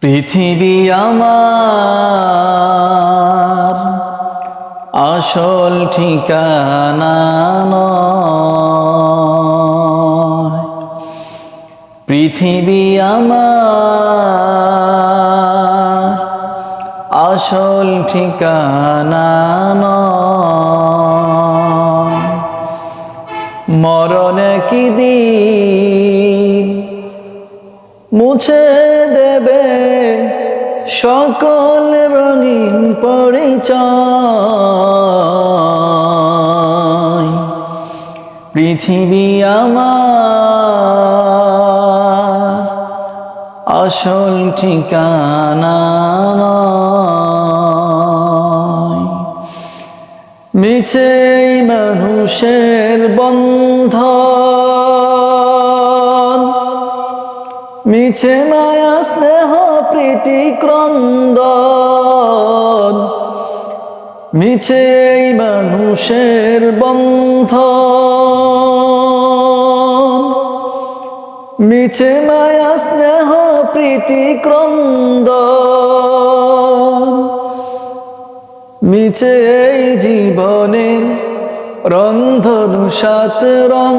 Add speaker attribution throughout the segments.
Speaker 1: পৃথিবী আমার আসল ঠিকানা নয়। পৃথিবী আমার আসল ঠিকানা নয়। মরণ কি দিন মুছে দেবে সকল রঙিন পরিচয়। পৃথিবী আমার আসল ঠিকানা নয়। মিছে মানুষের বন্ধন, মিছে মায়া স্নেহ প্রীতি ক্রন্দন। মিছে মানুষের বন্ধন, মিছে মায়া স্নেহ প্রীতি ক্রন্দন। মিছে জীবনের রংধনু সাত রং,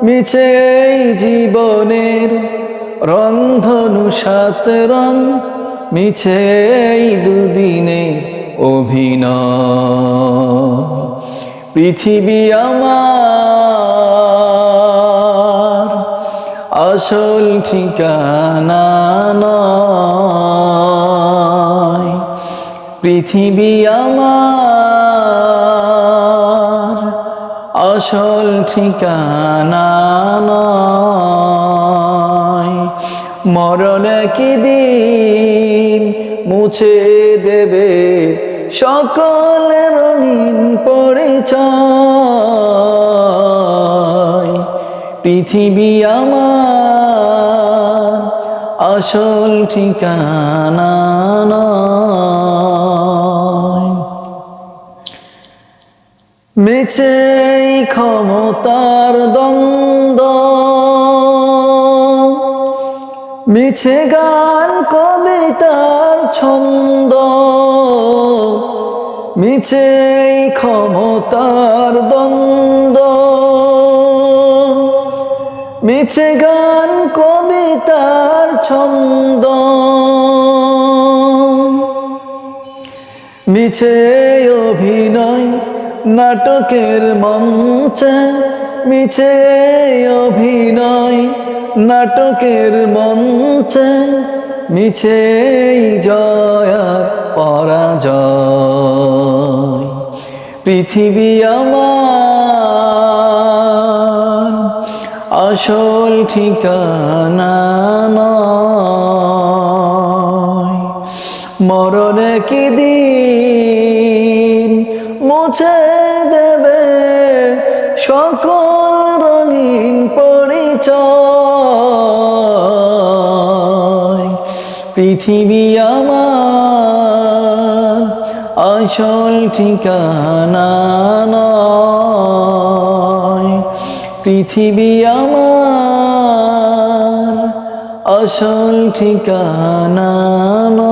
Speaker 1: মিছে জীবনের রংধনু সাত রং। মিছে দুদিনের অভিনয়। পৃথিবী আমার আসল ঠিকানা নয়। পৃথিবী আমার আসল ঠিকানা নয়। মরণ কি দিন মুছে দেবে সকল রঙিন পরিচয়। পৃথিবী আমার আসল ঠিকানা নয়। মিছে ক্ষমতার দ্বন্দ্ব, মিছে গান কবিতার ছন্দ। মিছে ক্ষমতার দ্বন্দ্ব, মিছে গান কবিতার ছন্দ। মিছে অভিনয় নাটকের মঞ্চে, মিছে অভিনয় নাটকের মঞ্চে। মিছে জয় আর পরাজয়। পৃথিবী আমার আসল ঠিকানা নয়। মরণ কি দিন মুছে দেবে সকল রঙিন পরিচয়। পৃথিবী আমার আসল ঠিকানা নয়। পৃথিবী আমার আসল ঠিকানা নয়।